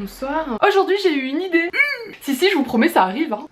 Bonsoir. Aujourd'hui j'ai eu une idée. Si je vous promets ça arrive hein.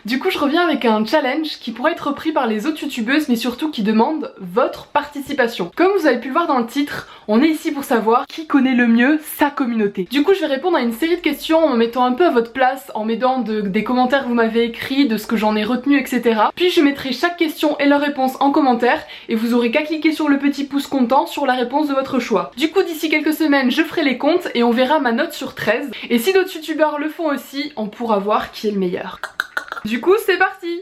Du coup je reviens avec un challenge qui pourrait être repris par les autres youtubeuses mais surtout qui demande votre participation. Comme vous avez pu le voir dans le titre, on est ici pour savoir qui connaît le mieux sa communauté. Du coup je vais répondre à une série de questions en me mettant un peu à votre place, en m'aidant des commentaires que vous m'avez écrits, de ce que j'en ai retenu etc. Puis je mettrai chaque question et leur réponse en commentaire et vous aurez qu'à cliquer sur le petit pouce comptant sur la réponse de votre choix. Du coup d'ici quelques semaines je ferai les comptes et on verra ma note sur 13. Et si d'autres youtubeurs le font aussi, on pourra voir qui est le meilleur. Du coup, c'est parti!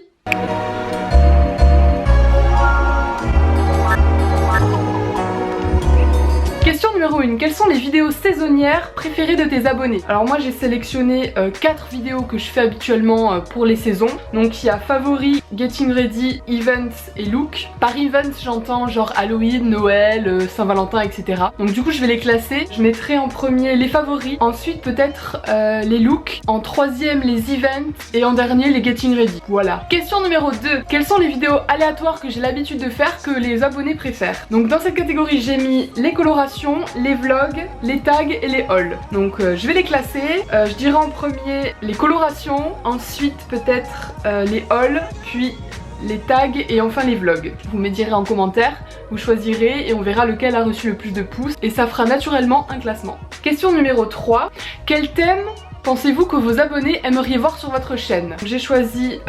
Question numéro 1. Quelles sont les vidéos saisonnières préférées de tes abonnés? Alors moi j'ai sélectionné 4 vidéos que je fais habituellement pour les saisons. Donc il y a favoris, getting ready, events et look. Par events j'entends genre Halloween, Noël, Saint-Valentin etc. Donc du coup je vais les classer. Je mettrai en premier les favoris, ensuite peut-être les looks, en troisième les events et en dernier les getting ready. Voilà. Question numéro 2. Quelles sont les vidéos aléatoires que j'ai l'habitude de faire que les abonnés préfèrent? Donc dans cette catégorie j'ai mis les colorations, les vlogs, les tags et les hauls. Donc je vais les classer. Je dirais en premier les colorations, ensuite peut-être les hauls, puis les tags et enfin les vlogs. Vous me direz en commentaire, vous choisirez et on verra lequel a reçu le plus de pouces et ça fera naturellement un classement. Question numéro 3. Quel thème pensez-vous que vos abonnés aimeriez voir sur votre chaîne? J'ai choisi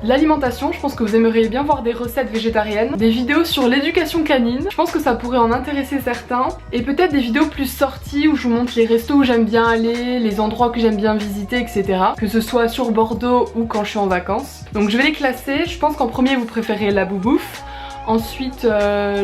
l'alimentation, je pense que vous aimeriez bien voir des recettes végétariennes, des vidéos sur l'éducation canine, je pense que ça pourrait en intéresser certains, et peut-être des vidéos plus sorties où je vous montre les restos où j'aime bien aller, les endroits que j'aime bien visiter, etc. Que ce soit sur Bordeaux ou quand je suis en vacances. Donc je vais les classer, je pense qu'en premier vous préférez la boubouffe. Ensuite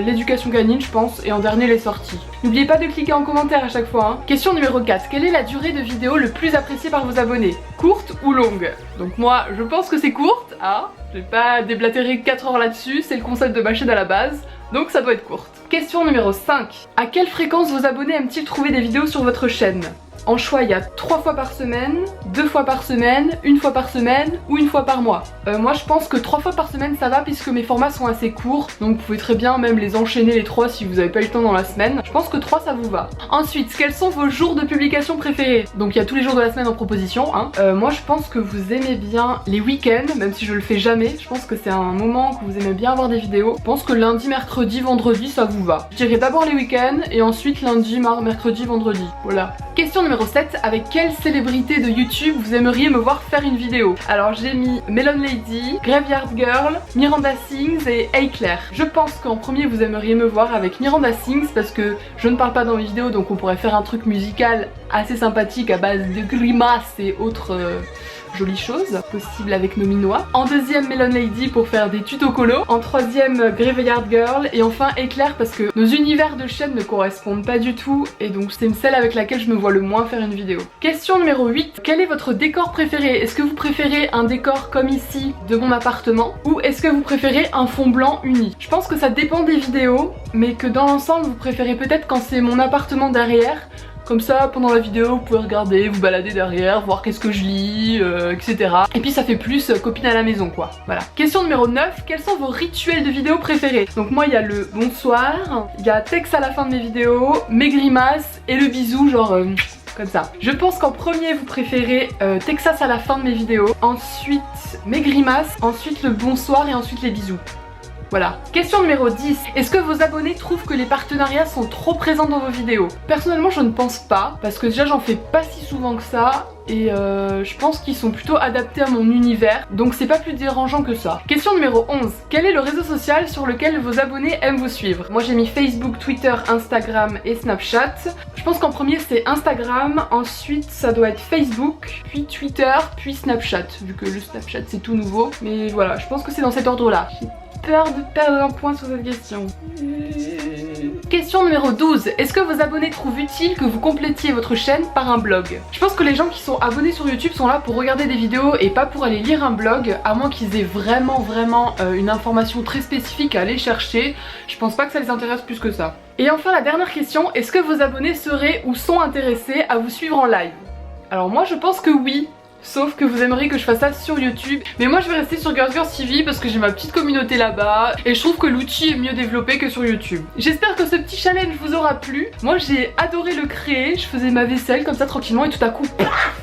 l'éducation canine je pense et en dernier les sorties. N'oubliez pas de cliquer en commentaire à chaque fois hein. Question numéro 4. Quelle est la durée de vidéo le plus appréciée par vos abonnés? Courte ou longue? Donc moi je pense que c'est courte. Ah, je vais pas déblatérer 4 heures là-dessus, c'est le concept de ma chaîne à la base. Donc ça doit être courte. Question numéro 5. À quelle fréquence vos abonnés aiment-ils trouver des vidéos sur votre chaîne? En choix il y a 3 fois par semaine, 2 fois par semaine, 1 fois par semaine ou 1 fois par mois. Moi je pense que 3 fois par semaine ça va puisque mes formats sont assez courts. Donc vous pouvez très bien même les enchaîner les 3 si vous n'avez pas eu le temps dans la semaine. Je pense que 3 ça vous va. Ensuite, quels sont vos jours de publication préférés? Donc il y a tous les jours de la semaine en proposition hein. Moi je pense que vous aimez bien les week-ends, même si je le fais jamais. Je pense que c'est un moment que vous aimez bien avoir des vidéos. Je pense que lundi, mercredi, vendredi ça vous va. Je dirais d'abord les week-ends et ensuite lundi, mercredi, vendredi. Voilà. Question numéro 7, avec quelle célébrité de YouTube vous aimeriez me voir faire une vidéo? Alors j'ai mis Melon Lady, Graveyard Girl, Miranda Sings et Hey Claire. Je pense qu'en premier vous aimeriez me voir avec Miranda Sings parce que je ne parle pas dans mes vidéos donc on pourrait faire un truc musical assez sympathique à base de grimaces et autres jolies choses possibles avec nos minois. En deuxième Melon Lady pour faire des tutos colo. En troisième Graveyard Girl et enfin Éclair parce que nos univers de chaîne ne correspondent pas du tout et donc c'est celle avec laquelle je me vois le moins faire une vidéo. Question numéro 8. Quel est votre décor préféré? Est-ce que vous préférez un décor comme ici de mon appartement ou est-ce que vous préférez un fond blanc uni? Je pense que ça dépend des vidéos mais que dans l'ensemble vous préférez peut-être quand c'est mon appartement derrière. Comme ça, pendant la vidéo, vous pouvez regarder, vous balader derrière, voir qu'est-ce que je lis, etc. Et puis ça fait plus copine à la maison, quoi. Voilà. Question numéro 9. Quels sont vos rituels de vidéo préférés? Donc moi, il y a le bonsoir, il y a texte à la fin de mes vidéos, mes grimaces et le bisou, genre... comme ça. Je pense qu'en premier vous préférez Texas à la fin de mes vidéos, ensuite mes grimaces, ensuite le bonsoir et ensuite les bisous. Voilà. Question numéro 10. Est-ce que vos abonnés trouvent que les partenariats sont trop présents dans vos vidéos? Personnellement je ne pense pas, parce que déjà j'en fais pas si souvent que ça. Et je pense qu'ils sont plutôt adaptés à mon univers, donc c'est pas plus dérangeant que ça. Question numéro 11. Quel est le réseau social sur lequel vos abonnés aiment vous suivre? Moi j'ai mis Facebook, Twitter, Instagram et Snapchat. Je pense qu'en premier c'est Instagram, ensuite ça doit être Facebook, puis Twitter, puis Snapchat, vu que le Snapchat c'est tout nouveau. Mais voilà, je pense que c'est dans cet ordre là. J'ai peur de perdre un point sur cette question. Question numéro 12. Est-ce que vos abonnés trouvent utile que vous complétiez votre chaîne par un blog? Je pense que les gens qui sont abonnés sur YouTube sont là pour regarder des vidéos et pas pour aller lire un blog, à moins qu'ils aient vraiment une information très spécifique à aller chercher. Je pense pas que ça les intéresse plus que ça. Et enfin la dernière question, est-ce que vos abonnés seraient ou sont intéressés à vous suivre en live? Alors moi je pense que oui. sauf que vous aimeriez que je fasse ça sur YouTube. Mais moi je vais rester sur Girls Girls TV parce que j'ai ma petite communauté là-bas et je trouve que l'outil est mieux développé que sur YouTube. J'espère que ce petit challenge vous aura plu. Moi j'ai adoré le créer, je faisais ma vaisselle comme ça tranquillement et tout à coup, paf,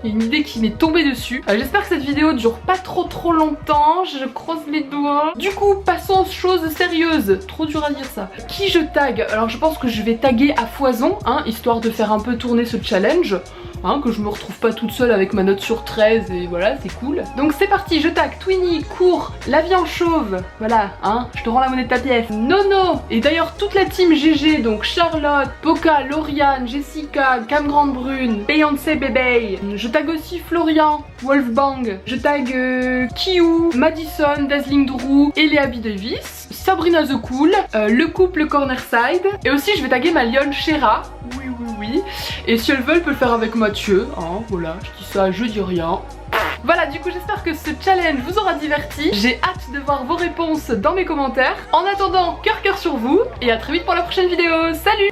il y a une idée qui m'est tombée dessus. J'espère que cette vidéo dure pas trop longtemps, je croise les doigts. Du coup, passons aux choses sérieuses. Trop dur à dire ça. Qui je tag? Alors je pense que je vais taguer à foison, hein, histoire de faire un peu tourner ce challenge. Hein, que je me retrouve pas toute seule avec ma note sur 13 et voilà, c'est cool. Donc c'est parti, je tag Twinny, Court, La Viande Chauve, voilà, hein, je te rends la monnaie de ta pièce, Nono, et d'ailleurs toute la team GG, donc Charlotte, Poca, Lauriane, Jessica, Cam Grande Brune, Beyoncé Bébé, je tag aussi Florian, Wolfbang, je tag Kiyu, Madison, Dazzling Drew et Léa B. Davis, Sabrina the Cool, le couple Cornerside, et aussi je vais taguer ma lionne Shera, oui, et si elles veulent, peut le faire avec Mathieu, hein, voilà, je dis ça, je dis rien. Voilà, du coup j'espère que ce challenge vous aura diverti. J'ai hâte de voir vos réponses dans mes commentaires. En attendant, cœur sur vous, et à très vite pour la prochaine vidéo. Salut!